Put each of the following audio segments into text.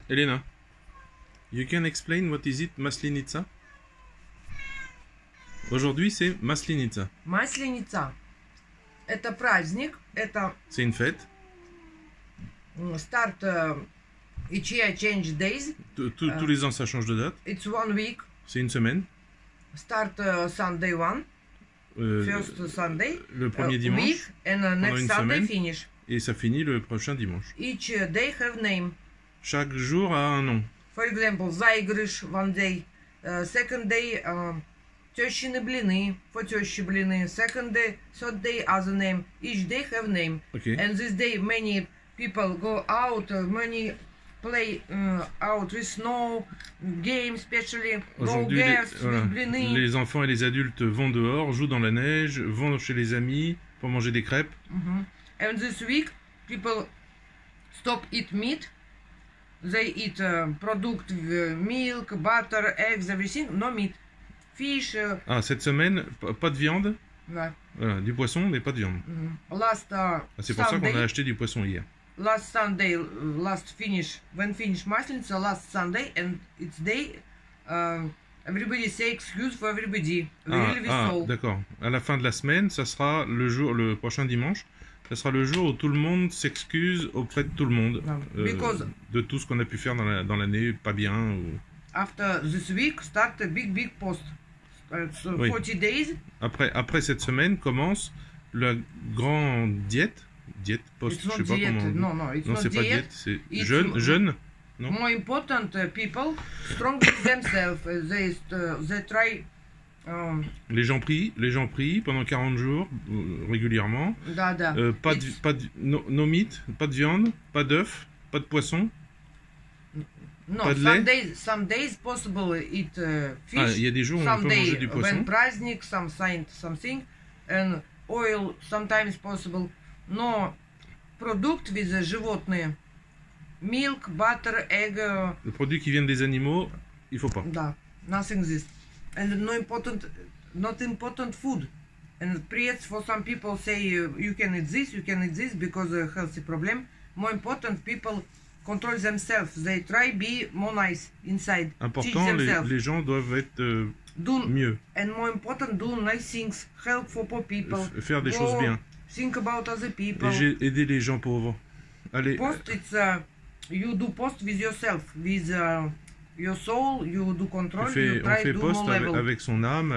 Elena, you can explain what is it Maslenitsa? Aujourd'hui, c'est Maslenitsa. Масленица. Это праздник, это C'est une fête. start each year change days. Tous les ans, ça change de date. It's 1 week. C'est une semaine. Start Sunday 1. First Sunday. Le premier dimanche. Week, and next une Sunday semaine. finish. Et ça finit le prochain dimanche. Each day have name. Chaque jour a un nom. For example, Зайгрыш one day. Second day, тещины блины, for тещи блины. Second day, third day, other name. Each day have name. Okay. And this day many people go out, many play out with snow, games especially, go Aujourd'hui, gas with blины. les enfants et les adultes vont dehors, jouent dans la neige, vont chez les amis pour manger des crêpes. And this week, people stop eat meat. They eat product, milk, butter, eggs, everything. No meat. Fish. Ah, cette semaine, pas de viande. Ouais. Voilà, du poisson, mais pas de viande. Last Ah, c'est pour ça Sunday, qu'on a acheté du poisson hier. last Sunday, last finish, when finish Masleniца, last Sunday, and it's day, everybody say excuse for everybody. Really we saw. D'accord. À la fin de la semaine, ça sera le prochain dimanche. Ça sera le jour où tout le monde s'excuse auprès de tout le monde Because de tout ce qu'on a pu faire dans l'année pas bien. Ou... after this week, start a big post. It's Oui. 40 days. Après cette semaine commence la grande diète. Diète, post, It's je not sais pas diet. comment. No, no, it's Non, not c'est pas diet. diète, c'est It's jeûne. Non. More important, people strong with themselves. They try. Les gens prient pendant 40 jours régulièrement. Да. No meat, pas de viande, pas d'œufs, pas de poisson. No, Pas de lait? some days possible eat fish. Ah, il y a des jours où on Some peut day manger du poisson. when праздник, something, and oil sometimes possible. Но продукт with животные, milk, butter, egg. Les produits qui viennent des animaux, il faut pas. Да, nothing this, and not important food. And прец for some people say you can eat this because healthy problem. More important people control themselves. They try be more nice inside. Important, les gens doivent être mieux. And more important, do nice things. Help for poor people. Faire des choses bien. Think about other people. Et aider les gens pauvres. Allez. Post, it's you do post with yourself, with your soul. You do control. You On try fait do poste more level. avec son âme,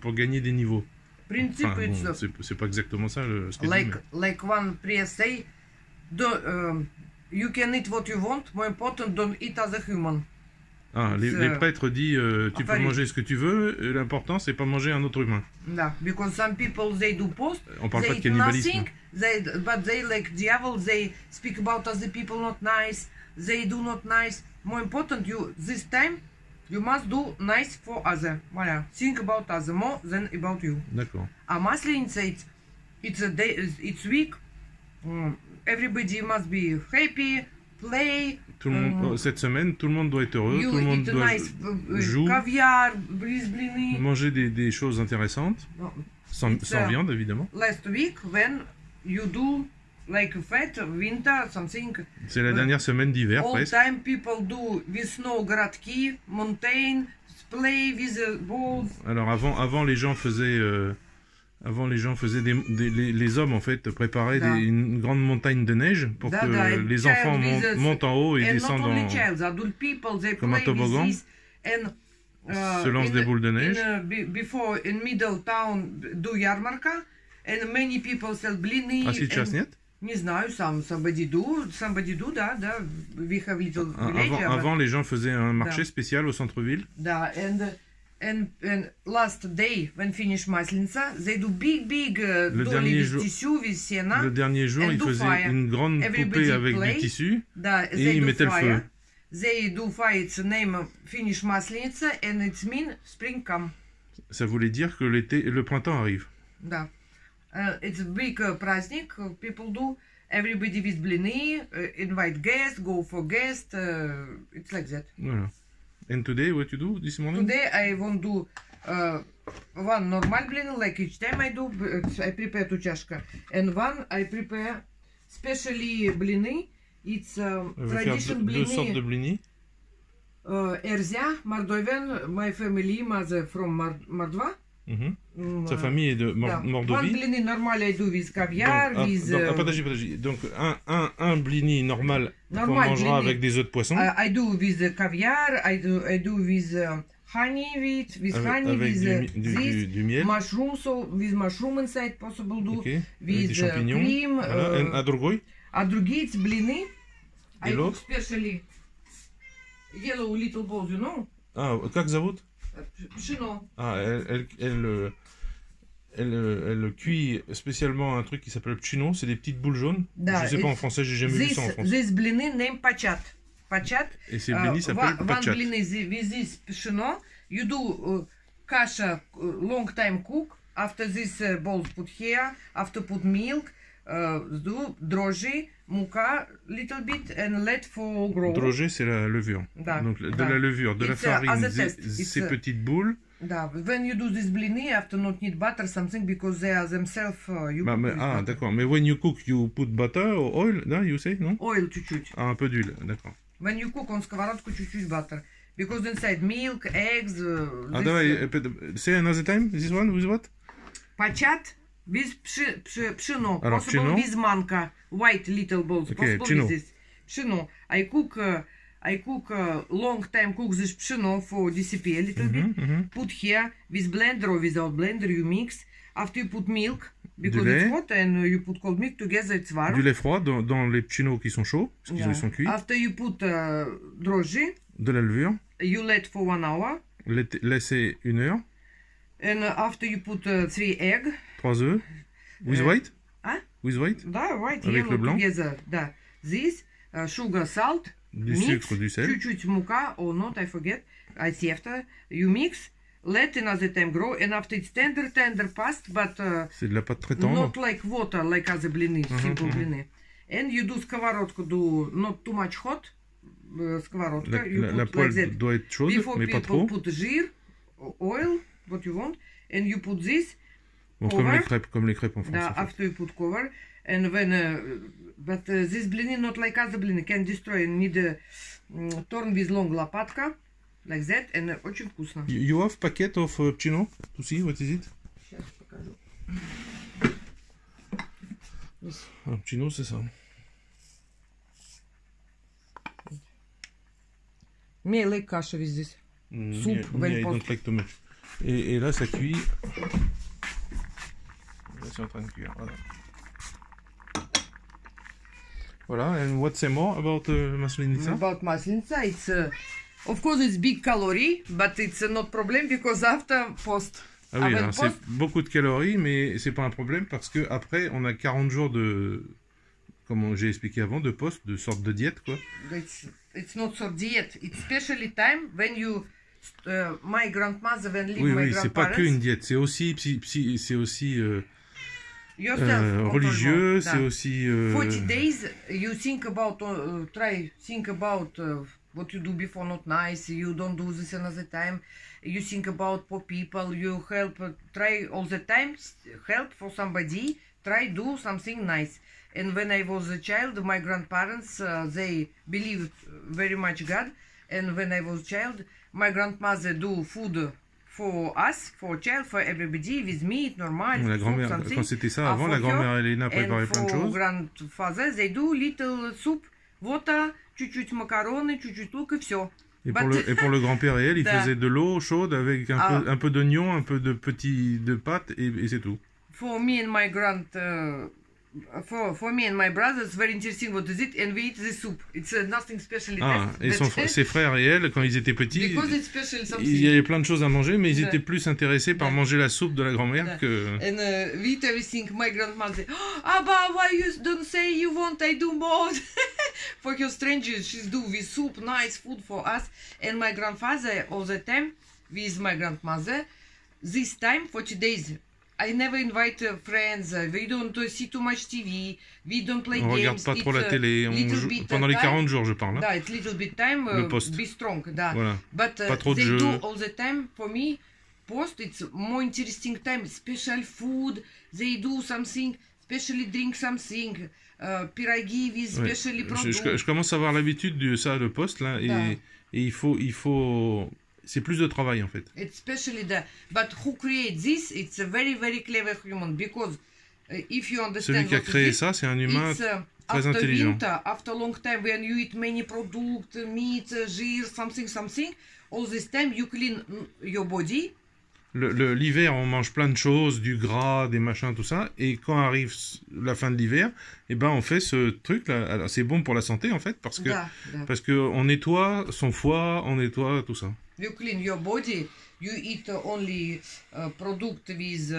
pour gagner des niveaux. Principe, Enfin, it's bon, c'est pas exactement ça ce qu'il dit. like one priest say, you can eat what you want. More important, don't eat as a human. Ah, les prêtres disent tu peux manger ce que tu veux, l'important c'est pas manger un autre humain. Да, because some people they do post, On parle pas they de eat cannibalisme. nothing, but they like devil, they speak about other people not nice, they do not nice. More important, you this time you must do nice for other. Voilà, think about other more than about you. D'accord. А Масленица, it's a day, it's week. Everybody must be happy, play. Cette semaine, tout le monde doit être heureux, You tout le monde eat doit nice jouer, caviar, блины. manger des choses intéressantes, sans viande évidemment. Last week when you do like fat winter something. C'est la dernière semaine d'hiver All presque. time people do with snow городки, mountain, play with the balls. Alors avant les gens faisaient les hommes en fait préparaient une grande montagne de neige pour que les enfants montent en haut et descendent comme un toboggan, se lancent des boules de neige. Before in middle town do ярмарка and many people sell блины. А сейчас нет? Не знаю, somebody do, да, we have little village. Avant les gens faisaient un marché spécial au centre-ville. Да, and last day when finish Масленица, they do big доли with tissue, with сена. Le dernier jour, ils faisaient une grande poupée avec du tissu et ils mettaient le feu. They do fire, it's name finish Масленица and it's mean spring come. Ça voulait dire que le printemps arrive. Да. It's a big праздник, people do, everybody with блины, invite guests, go for guests, it's like that. Voilà. And today, what you do this morning? Today I want to do one normal blины, like each time I do, I prepare two чашка, and one I prepare specially блины It's tradition blini. Deux sortes de blini. Erzea, Mardoven, my family was from Mordva. Sa famille est de Mordovie. Un blini normal, I do with caviar, подожди. Donc, un blini normal qu'on mangera avec des œufs de poisson. I do with caviar, I do with honey, with honey, with du miel. Mushroom, so with mushroom inside possible do. Okay. With des champignons. Cream. Voilà. А другой? А другие it's blini. I cook specially yellow little balls, you know. Ah, как зовут? Pшено. Ah, elle cuit spécialement un truc qui s'appelle pchino, c'est des petites boules jaunes. Да, je sais pas en français, j'ai jamais vu ça en français. This blini name pachat. Pachat. Et ces blini s'appellent pachat. One blini with this psheno. You do kasha long time cook. After this balls put here. After put milk. Do дрожжи, мука, little bit, and let for grow. Дрожжи, c'est la levure. Donc de la levure, de la farine, ces petites boules. When you do this blini, you have to not need butter something because they are themselves. D'accord. Mais when you cook, you put butter or oil, no, you say, non? Oil чуть-чуть. Un peu d'huile, d'accord. When you cook on сковородку чуть-чуть butter, because inside milk, eggs. Давай, say another time. This one with what? Пачат. With psheno, Alors, possible with manka, white little balls, okay, possible with this. Psheno. I cook long time cook this psheno for disappear a little bit. Put here with blender or without blender, you mix. After you put milk, because it's hot, and you put cold milk together, it's warm. Du lait froid dans les pchinos qui sont chauds, parce qu'ils sont cuits. After you put дрожжи, de la levure. You let for 1 hour. Laissez 1 heure. And after you put 3 eggs. 3 œufs. With white? Hein? With white? Да, white, avec le blanc. Together. Да. This, sugar, salt. Du sucre, du sel. Чуть-чуть мука, or not, I forget. I see after. You mix. Let another time grow. And after it's tender past, but... c'est de la pâte très tendre. Not like water, like other blini, simple blini. And you do сковородку, do not too much hot. Сковородка. La poêle like doit être chaude, mais pas trop. Before people put жир, oil, what you want. And you put this. Bon, comme les crêpes en France. Да, after you put cover, and when but this blini not like other blini can destroy. Need turn with long лопатка, like that, and очень вкусно. You have packet of pchino to see what is it? Сейчас покажу. Pchino, c'est ça. Me like каша with this. Soup, I don't like too much. Et là, ça cuit. C'est en train de cuire. Voilà. And what's more about maslenitsa? About maslenitsa, it's of course it's big calorie, but it's not problem because after post. Ah oui, c'est beaucoup de calories, mais c'est pas un problème parce que après on a 40 jours de, comme j'ai expliqué avant, de post, de sorte de diète quoi. It's not sort diet. It's specially time when you. My grandmother when live my grandparents. C'est pas que une diète, c'est aussi religieux, c'est aussi 40 days you think about think about what you do before not nice, you don't do this another time, you think about poor people, you help, try all the time help for somebody, try do something nice. And when I was a child, my grandparents they believed very much God, and when I was a child my grandmother do food for us, for child, for everybody, with meat, normal. La grand-mère, quand c'était ça avant, la grand-mère Elena préparait plein de choses. And for grandfather, they do little soup, water, чуть-чуть макароны, чуть-чуть лук и все. Et pour le grand-père et elle, ils faisaient de l'eau chaude avec un peu d'oignon, un peu de pâte et c'est tout. For me and my for me and my brothers, very interesting what is it, and we eat this soup. It's nothing special. Et ses frères et elle, quand ils étaient petits, il y avait plein de choses à manger, mais ils étaient plus intéressés par manger la soupe de la grand-mère que... And we eat everything. My grandmother, Abba, why you don't say you want, I do more. For her strangers, she's do with soup, nice food for us. And my grandfather, all the time, with my grandmother, this time, 40 days, I never invite friends. We don't see too much TV. We don't play games. On regarde pas trop la télé. Pendant les 40 jours, je parle. Da, it's little bit time. Le post. Be strong. Da. Voilà. But pas trop they de do all the time. For me, post it's more interesting time. Special food. They do something. Especially drink something. Pyrogi with specially products. Je commence à avoir l'habitude de ça, le poste là, et il faut, c'est plus de travail en fait. Especially but who creates this? It's a very very clever human because if you understand. Celui qui a créé ça, c'est un humain très intelligent. Winter, after long time, when you eat many products, meat, jir, something, all this time you clean your body. L'hiver, on mange plein de choses, du gras, des machins, tout ça. Et quand arrive la fin de l'hiver, eh ben, on fait ce truc-là. Alors, c'est bon pour la santé, en fait, parce que on nettoie son foie, on nettoie tout ça. You clean your body. You eat only product with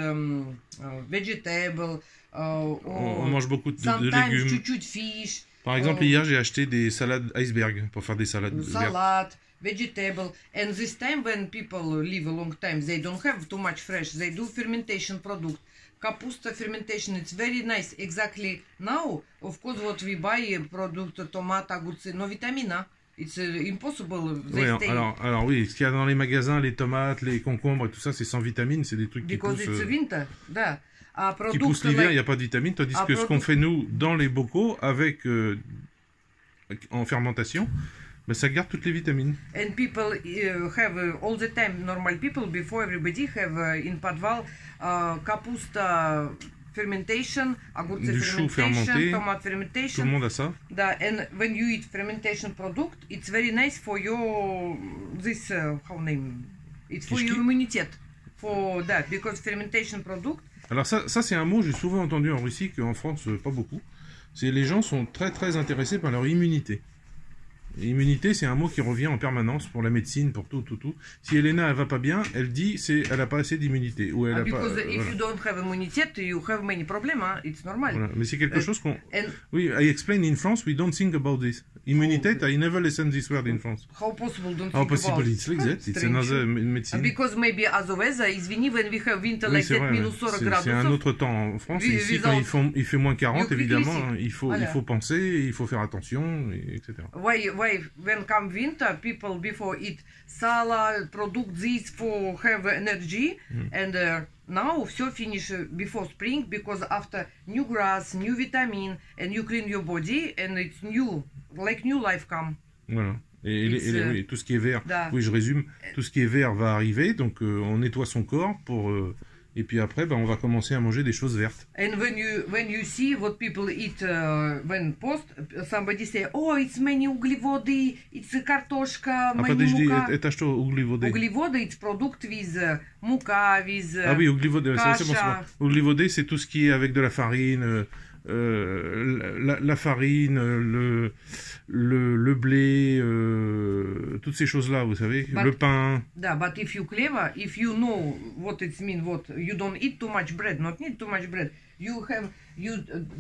vegetable. On mange beaucoup de légumes. Chouchou fish. Par exemple, hier, j'ai acheté des salades iceberg pour faire des salades. Salade. Vegetable, and this time when people live a long time, they don't have too much fresh. They do fermentation product. Kapusta fermentation, it's very nice. Exactly now, of course, what we buy product tomato, огурцы, no vitamina. It's impossible. Oui, alors oui, ce qu'il y a dans les magasins, les tomates, les concombres et tout ça, c'est sans vitamine, c'est des trucs qui poussent. Because it's winter, da. Qui poussent l'hiver, il n'y a pas de vitamine, tandis que ce qu'on fait nous dans les bocaux avec en fermentation. Mais ça garde toutes les vitamines. And people have all the time, normal people, before everybody have in Podval kapusta fermentation, огурцы fermentation, tomato fermentation. Tout le monde a ça. And when you eat fermentation product, it's very nice for your this how name? It's for your immunity. For that, because fermentation product. Alors ça c'est un mot que j'ai souvent entendu en Russie, qu'en France pas beaucoup. C'est les gens sont très très intéressés par leur immunité. L'immunité, c'est un mot qui revient en permanence pour la médecine, pour tout. Si Elena, elle va pas bien, elle dit elle a pas assez d'immunité. Ou elle a because if you don't have immunity, you have many problems. It's normal. Voilà. Mais c'est quelque chose qu'on. Oui, I explain in France, we don't think about this. Immunity, I never listen this word in France. How possible don't How think possible about? It's like that. It's another medicine. Because maybe as a weather, извини, when we have winter like that, minus 40 градусов. C'est un autre temps en France. Et ici, quand il fait moins 40, évidemment, il faut penser, il faut faire attention, etc. Why when come winter, people before eat salad, product this for have energy, and now все finish before spring because after new grass, new vitamin, and you clean your body, and it's new, like new life come. Voilà. Et tout ce qui est vert, oui, je résume, tout ce qui est vert va arriver, donc on nettoie son corps pour. Et puis après, on va commencer à manger des choses vertes. And when you see what people eat when post, somebody say, oh, it's many углеводы, it's картошка, подожди, это что углеводы? Углеводы, it's product with мука, with Ah oui, углеводы, c'est bon. Углеводы, c'est tout ce qui est avec de la farine, la farine, le blé, toutes ces choses-là, vous savez, le pain. But if you clever, if you know what it means, what you don't eat too much bread, not need too much bread. You have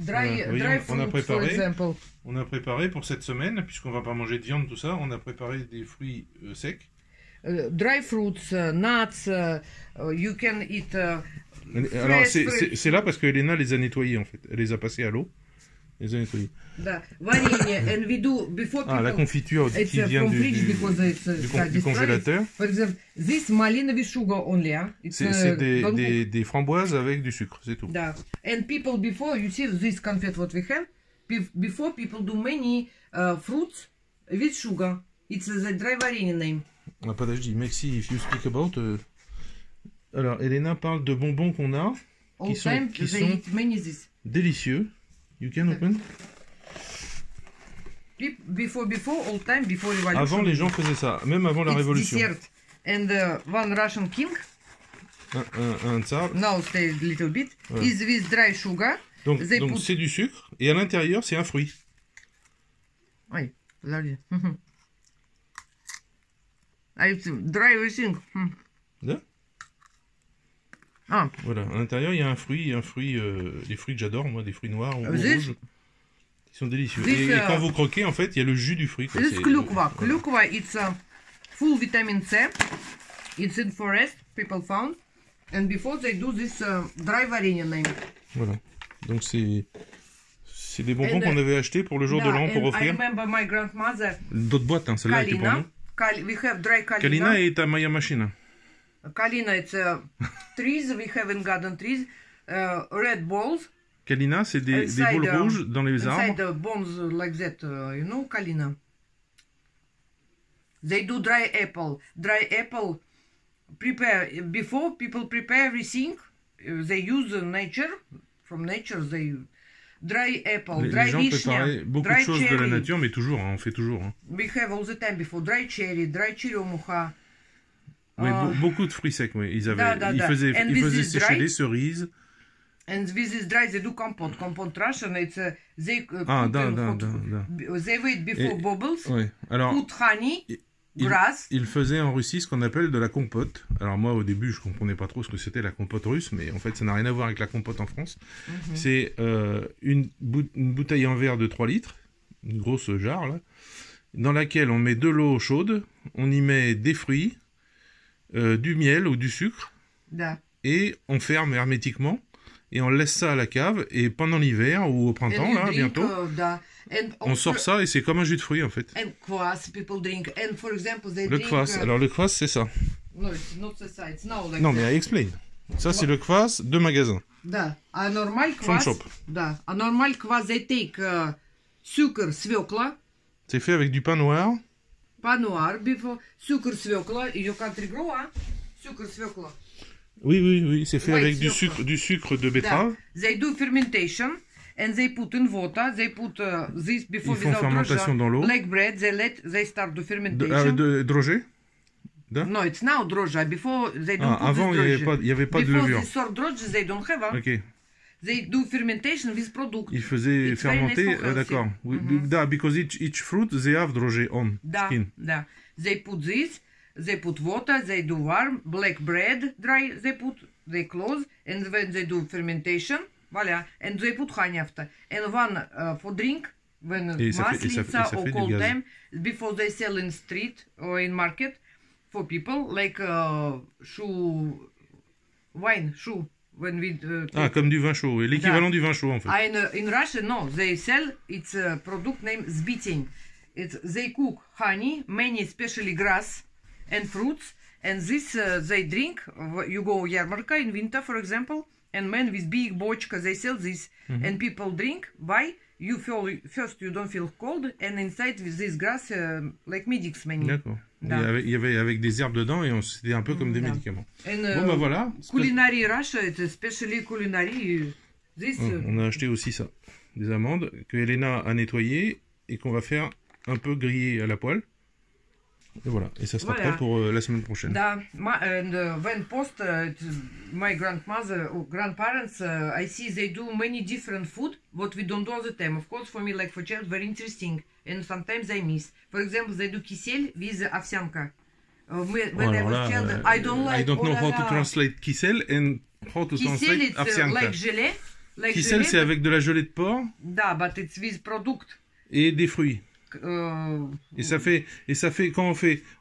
dry fruits, for example. On a préparé pour cette semaine, puisqu'on va pas manger de viande, tout ça, on a préparé des fruits secs. Dry fruits, nuts, you can eat. Alors c'est là parce que Elena les a nettoyés en fait, elle les a passés à l'eau, les a nettoyés. And we do before people, la confiture qui vient du congélateur. For example, this malinovi sugar only. C'est des framboises avec du sucre, c'est tout. And people before, you see this confit what we have, before people do many fruits with sugar. It's the dry varenie name. Подожди, Maxi, if you speak about. Alors, Elena parle de bonbons qu'on a, qui sont délicieux. You can open. Before all time, before revolution. Avant, les gens faisaient ça, même avant la Révolution. Dessert. And one Russian king. Un tsar. Now stay a little bit. Is with dry sugar. Donc c'est du sucre, et à l'intérieur, c'est un fruit. Oui, подожди. It's dry everything. Voilà, à l'intérieur il y a un fruit, des fruits que j'adore, moi, des fruits noirs ou rouges, qui sont délicieux. Et quand vous croquez, en fait, il y a le jus du fruit. This klukva. Klukva, it's full vitamin C. It's in forest, people found. And before they do this dry varenie name. Voilà, donc c'est des bonbons qu'on avait achetés pour le jour de l'an pour offrir. I remember my grandmother. D'autres boîtes, hein, celle-là était pour nous. We have dry kalina. Kalina est à Maya Machine. Kalina, it's trees, we have in garden trees, red balls, Kalina, c'est des boules rouges dans les arbres. Inside the bones like that, you know, Kalina. They do dry apple. Dry apple, before people prepare everything, they use nature, from nature, they... Dry apple, dry gens préparaient beaucoup de choses de la nature, mais toujours, on fait toujours. We have all the time before dry cherry черемуха. Oui, beaucoup de fruits secs, oui. Ils faisaient sécher des cerises. And this is dry, they do compote. Compote Russian, it's they wait before bubbles, oui. Alors, put honey, grass. Ils faisaient en Russie ce qu'on appelle de la compote. Alors moi, au début, je comprenais pas trop ce que c'était la compote russe, mais en fait, ça n'a rien à voir avec la compote en France. C'est une bouteille en verre de 3 litres, une grosse jarre, là, dans laquelle on met de l'eau chaude, on y met des fruits, du miel ou du sucre, et on ferme hermétiquement. Et on laisse ça à la cave, et pendant l'hiver ou au printemps, là, bientôt, on sort ça, et c'est comme un jus de fruits, en fait. Le kvass, alors le kvass, c'est ça. Non, mais explain. Ça, c'est le kvass de magasin. Un normal kvass, un normal kvass, they take sucre, свекла. C'est fait avec du pain noir. Pain noir, before sucre, свекла, your country grow, hein? Sucre, свекла. Oui, c'est fait avec du sucre de betterave. They do fermentation and they put in water. They put this before. Ils font fermentation dans l'eau. Like bread, they start the fermentation. Drogé? No, it's now droge. Before they don't put avant, il y avait pas de levure. Before this sort droge, they don't have. Okay. They do fermentation with product. Ils faisaient fermenter, d'accord. Because each fruit they have droge on skin. They put this. They put water, they do warm, black bread, dry, they close, and when they do fermentation, voila, and they put honey after. And one for drink, when maslitsa or cold time, before they sell in street or in market, for people, like wine, when we... comme du vin chaud, l'équivalent du vin chaud, en fait. In Russia, no, they sell, it's a product named zbitin. They cook honey, many especially grass, and fruits, and this they drink. You go yarmarka in winter, for example, and men with big bochka, they sell this, and people drink. Why? You feel first you don't feel cold, and inside with this grass like medics many. D'accord. Il y avait avec des herbes dedans, et c'était un peu comme des médicaments. And, bon voilà. Culinary Russia, it's especially culinary. This. On a acheté aussi ça, des amandes que Elena a nettoyées et qu'on va faire un peu griller à la poêle. Et voilà, et ça sera prêt pour la semaine prochaine. When post my grandmother or grandparents, I see they do many different food, what we don't do all the time. Of course, for me, like for child, very interesting, and sometimes I miss. For example, they do кисель with овсянка. When I was child, I don't know how to translate кисель and how to translate овсянка. Like gelée. Кисель, c'est avec de la gelée de porc. But it's with product. Et des fruits. Et ça fait quand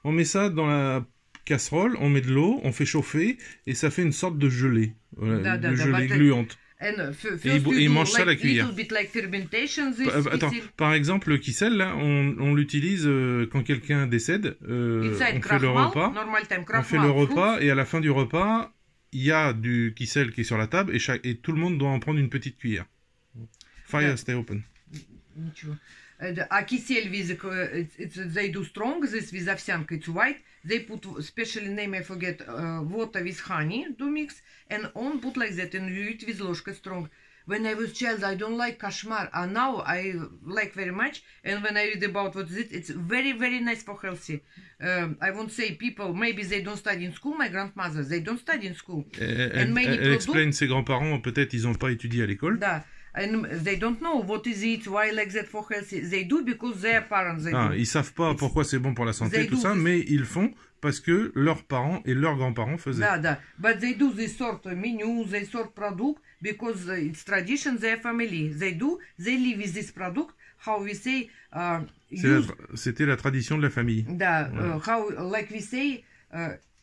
on met ça dans la casserole, on met de l'eau, on fait chauffer et ça fait une sorte de gelée, de gelée gluante. Et ils mangent ça à la cuillère. Par exemple, le kissel là, on l'utilise quand quelqu'un décède. On fait le repas et à la fin du repas, il y a du kissel qui est sur la table et tout le monde doit en prendre une petite cuillère. Fire, stay open. A кисель with they do strong. This with овсянка, it's white. They put special name, I forget. Water with honey do mix, and on put like that, and you eat with ложка strong. When I was child, I don't like kashmar, and now I like very much. And when I read about what is it, it's very very nice for healthy. I won't say people maybe they don't study in school. My grandmother, they don't study in school. And many elle explain ses grands-parents, peut-être ils n'ont pas étudié à l'école. And they don't know what is it, why like that for healthy. They do because their parents. Ils savent pas pourquoi c'est bon pour la santé, tout ça, mais ils font parce que leurs parents et leurs grands-parents faisaient. But they do this sort of menu, this sort product because it's tradition, their family. They live with this product. How we say. C'était la tradition de la famille. How like we say,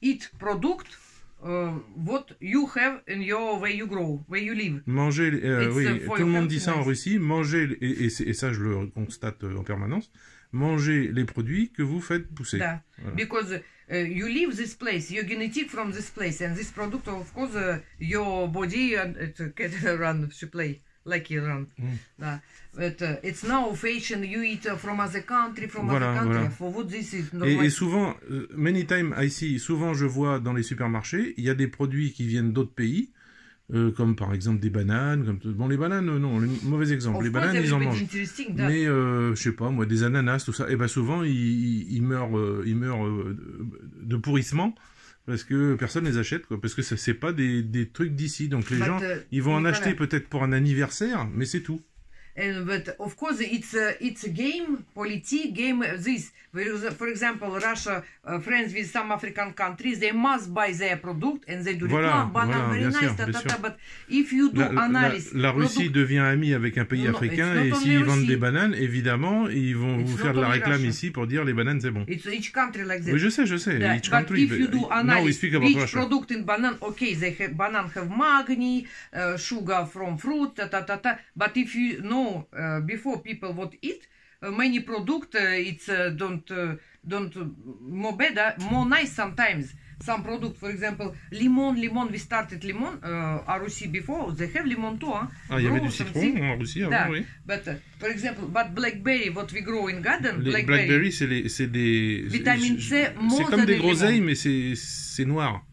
eat product. What you have in your way you grow, where you live. Manger, oui, tout le monde dit ça en Russie. Manger, et ça je le constate en permanence. Manger les produits que vous faites pousser. Voilà. Because you live this place, you're genetic from this place, and this product, of course, your body can run supply like Iran. But it's now fashion. You eat from other country, from other country. Voilà. For what this is Et souvent, many times I see, souvent je vois dans les supermarchés, il y a des produits qui viennent d'autres pays, comme par exemple des bananes. Bon, les bananes, non, mauvais exemple. Les bananes, ils en mangent. Mais, je sais pas, moi, des ananas, tout ça, et ben souvent, ils meurent de pourrissement. Parce que personne les achète, quoi. Parce que c'est pas des trucs d'ici. Donc les gens, ils vont en acheter peut-être pour un anniversaire, mais c'est tout. But of course, it's a game, politics game. This, for example, Russia friends with some African countries, they must buy their product and they do reclam. Banana very nice, but if you do analysis, la Russie devient amie avec un pays africain et s'ils vendent des bananes, évidemment, ils vont vous faire de la réclame ici pour dire les bananes c'est bon. It's each country like that. Oui, je sais. Each country. But if you do analysis, each product in banana, okay, they have banana have magni, sugar from fruit, But if you know before people would eat many product, it's don't more better, more nice sometimes. Some product, for example, lemon. We started lemon. Russie before they have lemon too. Il y avait du citron en Russie avant, oui. But for example, blackberry, what we grow in garden. Les blackberry, c'est des vitamine C. C'est comme des groseilles, mais c'est noir.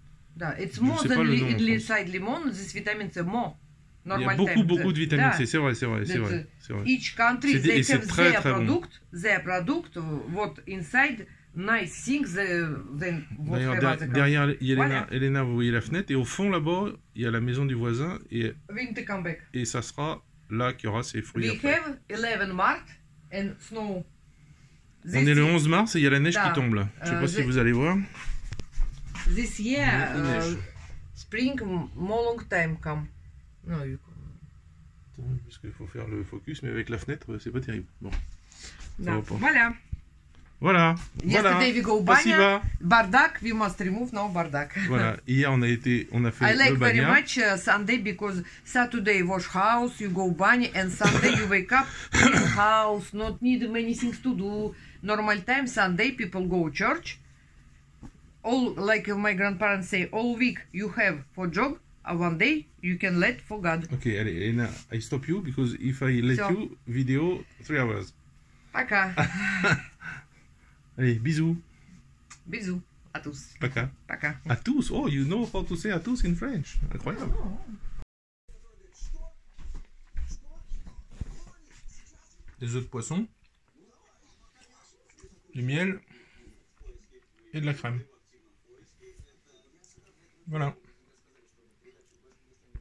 It's more than inside lemon. This vitamin C more. Il y a beaucoup de vitamine C, c'est vrai. Each country, they have their product, what inside, nice things, then what D'ailleurs, derrière Elena, vous voyez la fenêtre, et au fond là-bas, il y a la maison du voisin, et ça sera là qu'il y aura ces fruits. We have 11 March and snow. On est le 11 mars et il y a la neige qui tombe là. Je ne sais pas si vous allez voir. This year, spring, more long time come. Non, parce qu'il faut faire le focus, mais avec la fenêtre, c'est pas terrible. Bon. Voilà. Yesterday we go banya. Bardak, we must remove now bardak. Voilà. Hier on a fait le banya. I like very much Sunday because Saturday wash house, you go banya, and Sunday you wake up, clean house, not need many things to do. Normal time Sunday people go church. All like my grandparents say, all week you have for job. One day you can let for God. Okay, Elena, I stop you because if I let you, video 3 hours. Пока. Allez, bisous. Bisous à tous. Пока. Пока. À tous. Oh, you know how to say à tous in French. Incroyable. Des œufs de poisson, du miel et de la crème. Voilà.